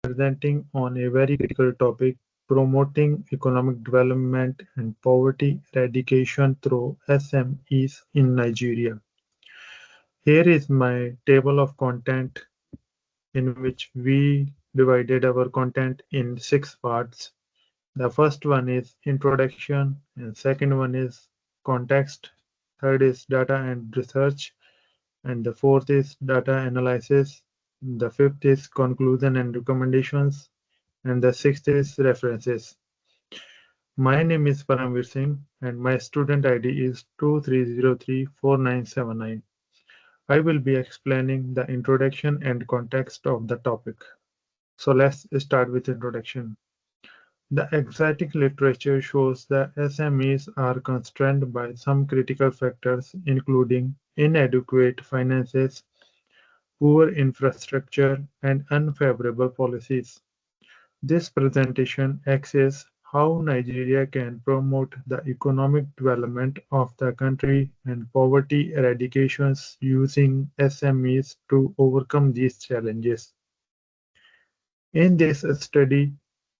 presenting on a very critical topic, promoting economic development and poverty eradication through SMEs in Nigeria. Here is my table of content in which we divided our content in six parts. The first one is introduction, and second one is context, third is data and research, and the fourth is data analysis, the fifth is conclusion and recommendations, and the sixth is references. My name is Paramveer Singh and my student ID is 23034979. I will be explaining the introduction and context of the topic. So let's start with introduction. The exotic literature shows that SMEs are constrained by some critical factors including inadequate finances, poor infrastructure, and unfavorable policies. This presentation assesses how Nigeria can promote the economic development of the country and poverty eradication using SMEs to overcome these challenges. In this study,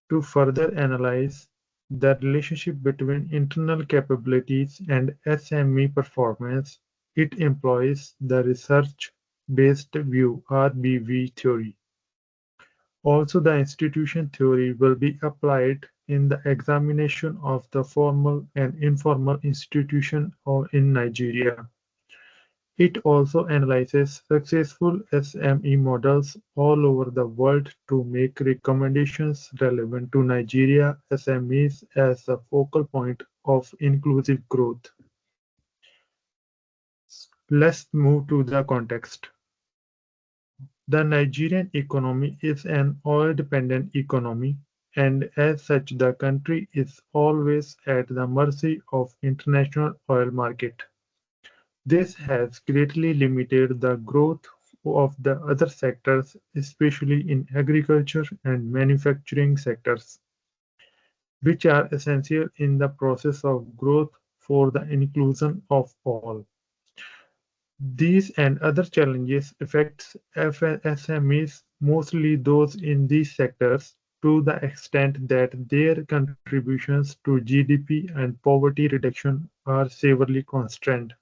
to further analyze the relationship between internal capabilities and SME performance, it employs the research-based view (RBV) theory. Also, the institution theory will be applied in the examination of the formal and informal institution in Nigeria. It also analyzes successful SME models all over the world to make recommendations relevant to Nigeria SMEs as the focal point of inclusive growth. Let's move to the context. The Nigerian economy is an oil-dependent economy, and as such the country is always at the mercy of international oil market. This has greatly limited the growth of the other sectors, especially in agriculture and manufacturing sectors, which are essential in the process of growth for the inclusion of all. These and other challenges affect SMEs, mostly those in these sectors, to the extent that their contributions to GDP and poverty reduction are severely constrained.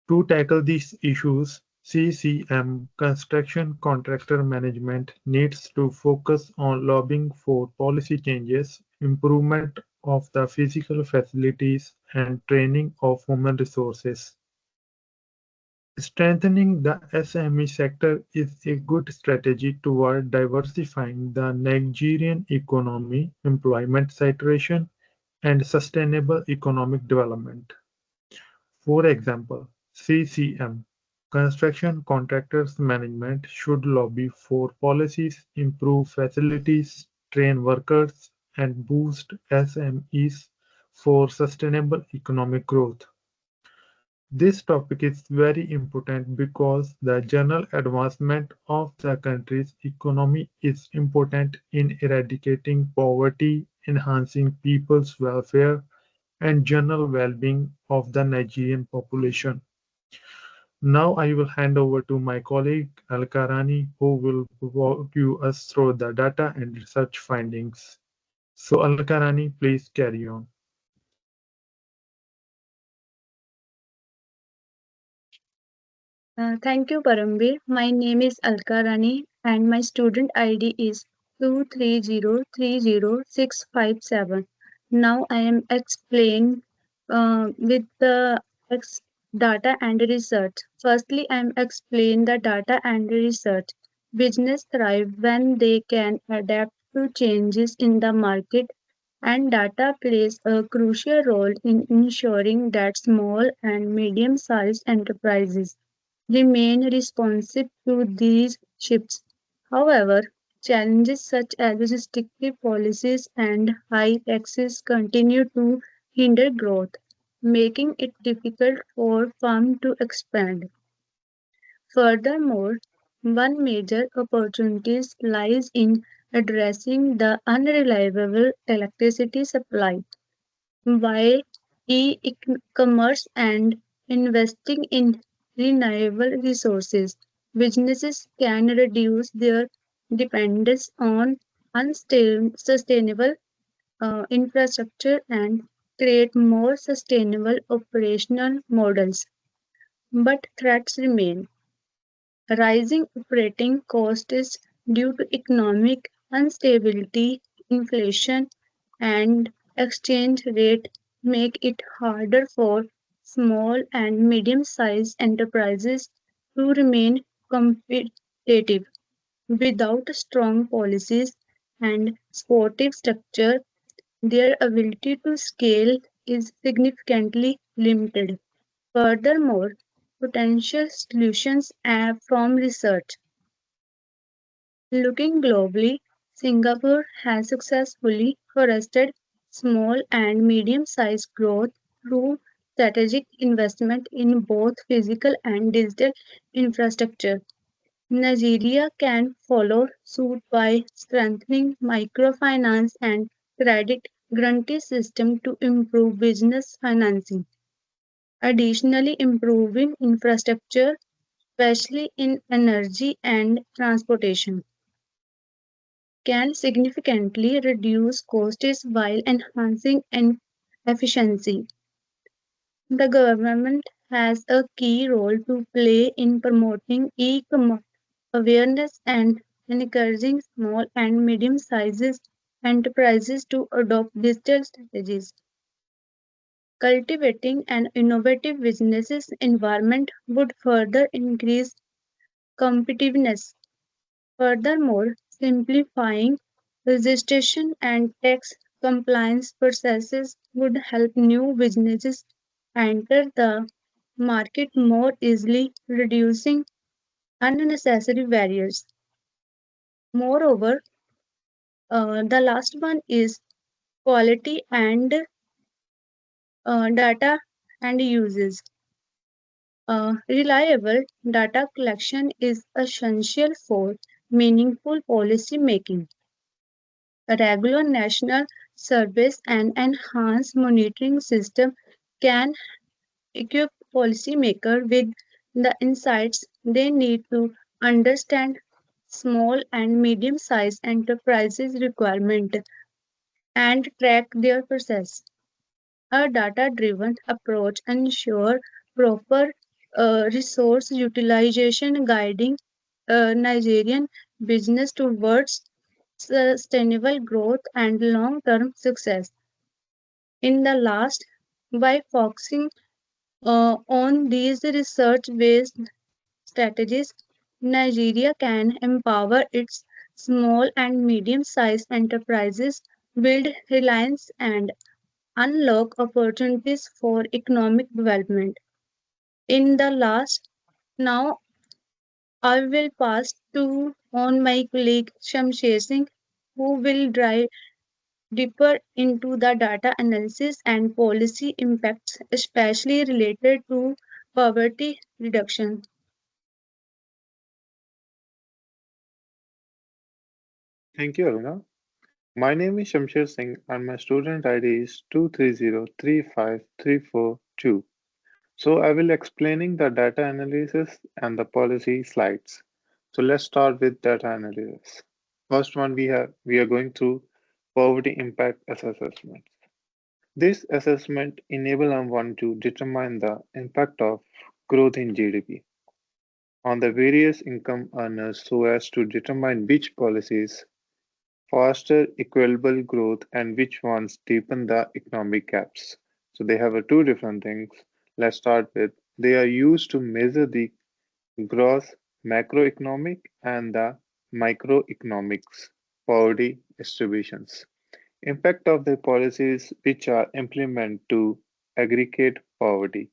To tackle these issues, CCM (Construction Contractor Management) needs to focus on lobbying for policy changes, improvement of the physical facilities, and training of human resources. Strengthening the SME sector is a good strategy toward diversifying the Nigerian economy, employment situation, and sustainable economic development. For example, CCM (Construction Contractors Management) should lobby for policies, improve facilities, train workers, and boost SMEs for sustainable economic growth. This topic is very important because the general advancement of the country's economy is important in eradicating poverty, enhancing people's welfare, and general well-being of the Nigerian population. Now I will hand over to my colleague Alkarani, who will walk you us through the data and research findings. So Alkarani, please carry on. Thank you, Paramveer. My name is Alka Rani and my student ID is 230300657. Now I am explain with the data and research. Firstly, I am explain the data and research. Business thrive when they can adapt to changes in the market, and data plays a crucial role in ensuring that small and medium-sized enterprises remain responsive to these shifts. However, challenges such as restrictive policies and high taxes continue to hinder growth, making it difficult for firms to expand. Furthermore, one major opportunity lies in addressing the unreliable electricity supply. While e-commerce and investing in renewable resources, businesses can reduce their depends on unsustainable infrastructure and create more sustainable operational models. But threats remain. Rising operating costs due to economic instability, inflation, and exchange rate make it harder for small and medium-sized enterprises to remain competitive. Without strong policies and supportive structure, their ability to scale is significantly limited. Furthermore, potential solutions from research. Looking globally, Singapore has successfully fostered small and medium-sized growth through strategic investment in both physical and digital infrastructure. Nigeria can follow suit by strengthening microfinance and credit guarantee system to improve business financing. Additionally, improving infrastructure, especially in energy and transportation, can significantly reduce costs while enhancing efficiency. The government has a key role to play in promoting e-commerce awareness and encouraging small and medium-sized enterprises to adopt digital strategies. Cultivating an innovative business environment would further increase competitiveness. Furthermore, simplifying registration and tax compliance processes would help new businesses enter the market more easily, reducing unnecessary barriers. Moreover, the last one is quality and data and uses. Reliable data collection is essential for meaningful policy making. A regular national service and enhanced monitoring system can equip policymakers with the insights they need to understand small and medium-sized enterprises' requirement and track their process. A data-driven approach ensures proper resource utilization, guiding Nigerian business towards sustainable growth and long-term success. In the last, by focusing on these research-based strategies, Nigeria can empower its small and medium-sized enterprises, build reliance, and unlock opportunities for economic development. In the last, now I will pass to on my colleague Shamsher Singh, who will dive deeper into the data analysis and policy impacts, especially related to poverty reduction. Thank you, Aruna. My name is Shamsher Singh and my student ID is 230353442. So I will explaining the data analysis and the policy slides. So let's start with data analysis. First one we are going through poverty impact assessment. This assessment enables one to determine the impact of growth in GDP on the various income earners so as to determine which policies foster equitable growth and which ones deepen the economic gaps. So they have two different things. Let's start with they are used to measure the gross macroeconomic and the microeconomics poverty distributions. Impact of the policies which are implemented to aggregate poverty.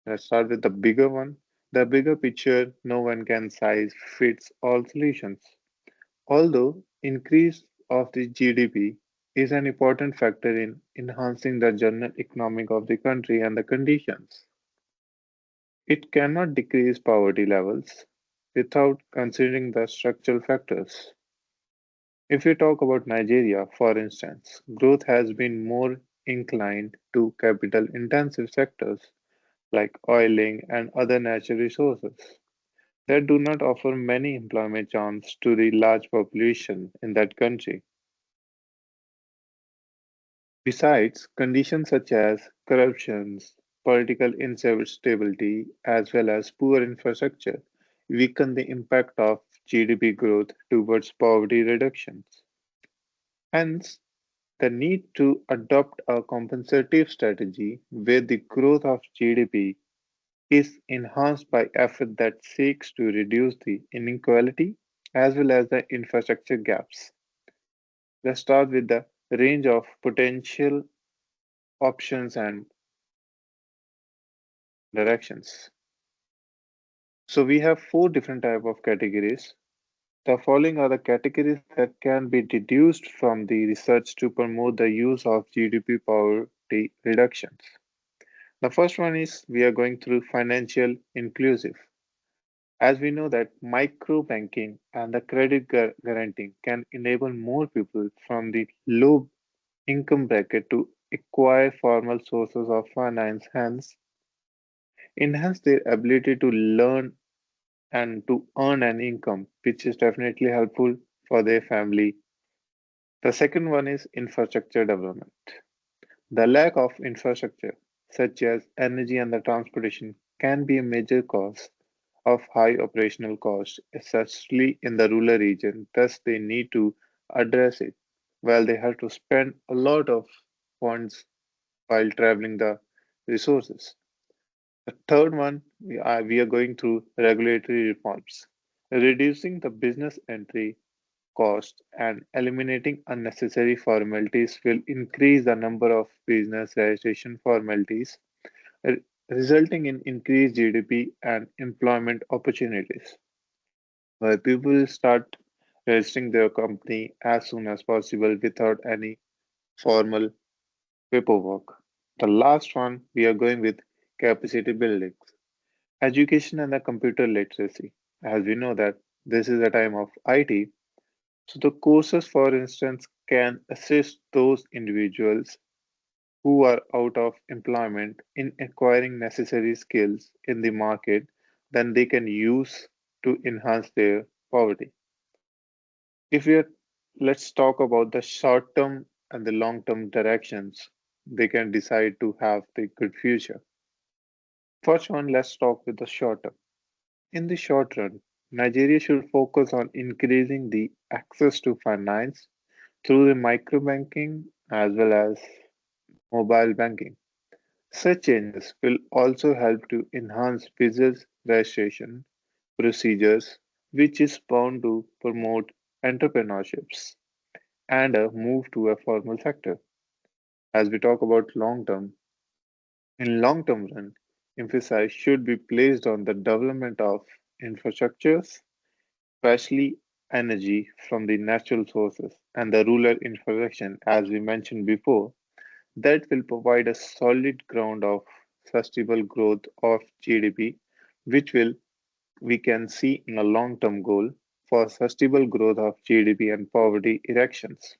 Let's start with the bigger one. The bigger picture, no one can size fits all solutions. Although increase of the GDP is an important factor in enhancing the general economic of the country and the conditions, it cannot decrease poverty levels without considering the structural factors. If we talk about Nigeria, for instance, growth has been more inclined to capital intensive sectors like oiling and other natural resources. that do not offer many employment chances to the large population in that country. Besides, conditions such as corruption, political instability, as well as poor infrastructure weaken the impact of GDP growth towards poverty reductions. Hence, the need to adopt a compensative strategy where the growth of GDP is enhanced by effort that seeks to reduce the inequality as well as the infrastructure gaps. Let's start with the range of potential options and directions. So we have four different type of categories. The following are the categories that can be deduced from the research to promote the use of GDP poverty reductions. The first one is we are going through financial inclusive. As we know that micro banking and the credit guaranteeing can enable more people from the low income bracket to acquire formal sources of finance, hence enhance their ability to learn and to earn an income, which is definitely helpful for their family. The second one is infrastructure development. The lack of infrastructure, such as energy and the transportation, can be a major cause of high operational costs, especially in the rural region. Thus, they need to address it while they have to spend a lot of funds while traveling the resources. The third one, we are going through regulatory reforms. Reducing the business entry costs and eliminating unnecessary formalities will increase the number of business registration formalities, re- resulting in increased GDP and employment opportunities. Where people start registering their company as soon as possible without any formal paperwork. The last one we are going with capacity building. Education and the computer literacy. As we know that this is a time of IT, so the courses, for instance, can assist those individuals who are out of employment in acquiring necessary skills in the market, then they can use to enhance their poverty. If we are, let's talk about the short term and the long term directions they can decide to have the good future. First one, let's talk with the short term. In the short run, Nigeria should focus on increasing the access to finance through the microbanking as well as mobile banking. Such changes will also help to enhance business registration procedures, which is bound to promote entrepreneurships and a move to a formal sector. As we talk about long term, in long term run, emphasis should be placed on the development of infrastructures, especially energy from the natural sources and the rural infrastructure, as we mentioned before, that will provide a solid ground of sustainable growth of GDP, which will we can see in a long-term goal for sustainable growth of GDP and poverty erections.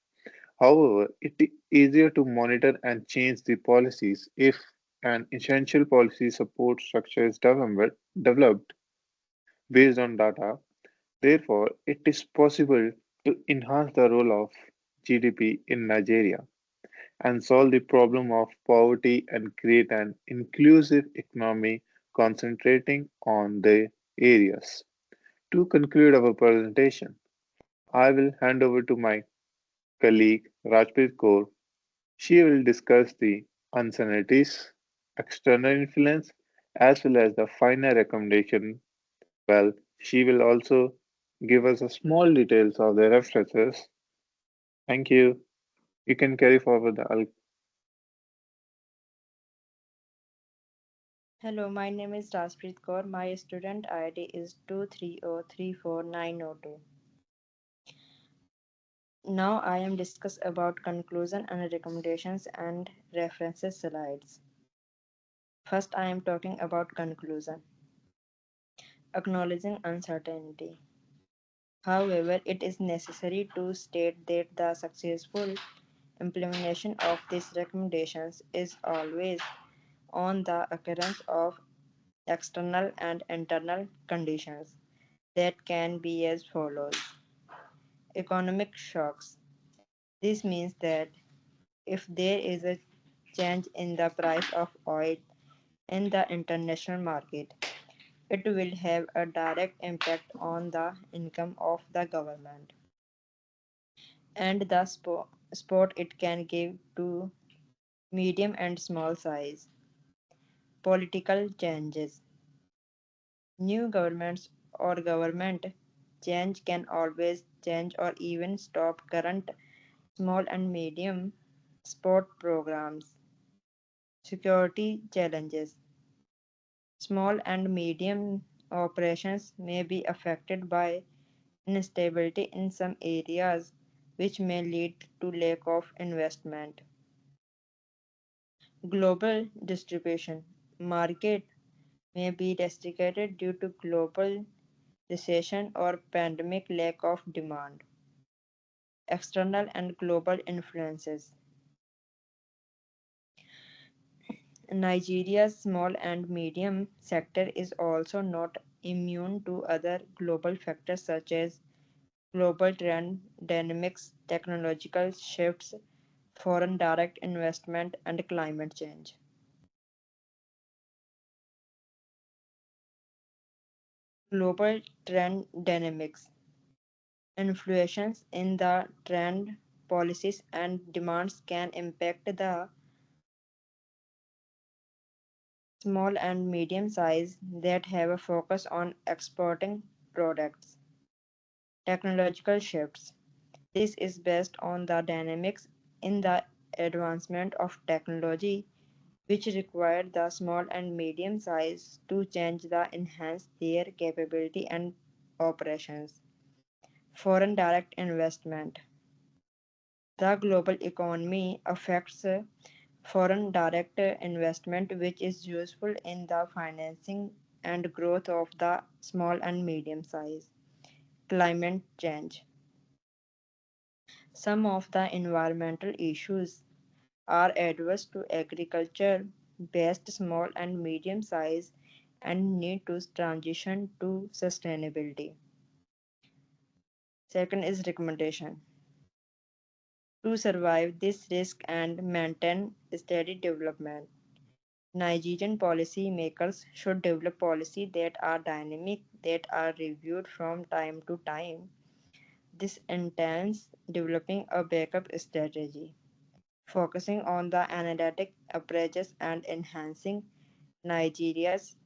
However, it is easier to monitor and change the policies if an essential policy support structure is developed based on data. Therefore, it is possible to enhance the role of GDP in Nigeria and solve the problem of poverty and create an inclusive economy concentrating on the areas. To conclude our presentation, I will hand over to my colleague Rajpreet Kaur. She will discuss the uncertainties, external influence, as well as the final recommendation. Well, she will also give us a small details of the references. Thank you. You can carry forward the Hello, my name is Jaspreet Kaur. My student ID is 2303490 Now I am discuss about conclusion and recommendations and references slides. First I am talking about conclusion. Acknowledging uncertainty. However, it is necessary to state that the successful implementation of these recommendations is always on the occurrence of external and internal conditions. that can be as follows: economic shocks. This means that if there is a change in the price of oil in the international market, it will have a direct impact on the income of the government and the support it can give to medium and small size. Political changes. New governments or government change can always change or even stop current small and medium sport programs. Security challenges. Small and medium operations may be affected by instability in some areas, which may lead to lack of investment. Global distribution. Market may be restricted due to global recession or pandemic lack of demand. External and global influences. Nigeria's small and medium sector is also not immune to other global factors such as global trend dynamics, technological shifts, foreign direct investment, and climate change. Global trend dynamics. Influences in the trend policies and demands can impact the small and medium size that have a focus on exporting products. Technological shifts. This is based on the dynamics in the advancement of technology which require the small and medium size to change the enhance their capability and operations. Foreign direct investment. The global economy affects foreign direct investment, which is useful in the financing and growth of the small and medium size. Climate change. Some of the environmental issues are adverse to agriculture based small and medium size and need to transition to sustainability. Second is recommendation. To survive this risk and maintain steady development, Nigerian policy makers should develop policies that are dynamic, that are reviewed from time to time. This entails developing a backup strategy, focusing on the analytic approaches and enhancing Nigeria's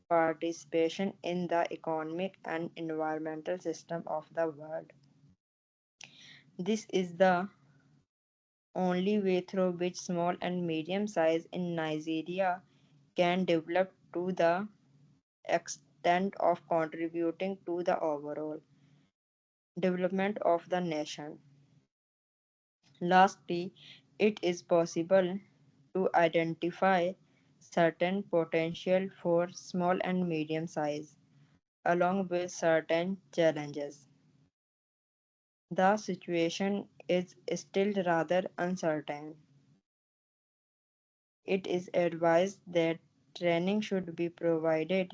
participation in the economic and environmental system of the world. This is the only way through which small and medium size in Nigeria can develop to the extent of contributing to the overall development of the nation. Lastly, it is possible to identify certain potential for small and medium size along with certain challenges. The situation is still rather uncertain. It is advised that training should be provided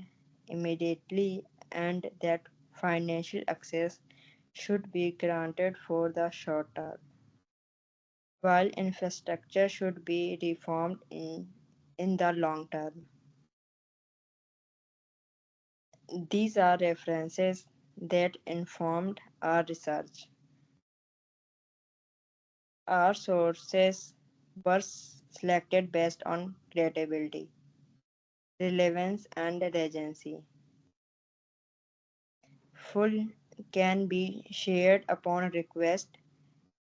immediately and that financial access should be granted for the short term, while infrastructure should be reformed in the long term. These are references that informed our research. Our sources were selected based on credibility, relevance, and recency. Full can be shared upon request.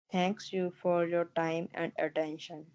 Thanks you for your time and attention.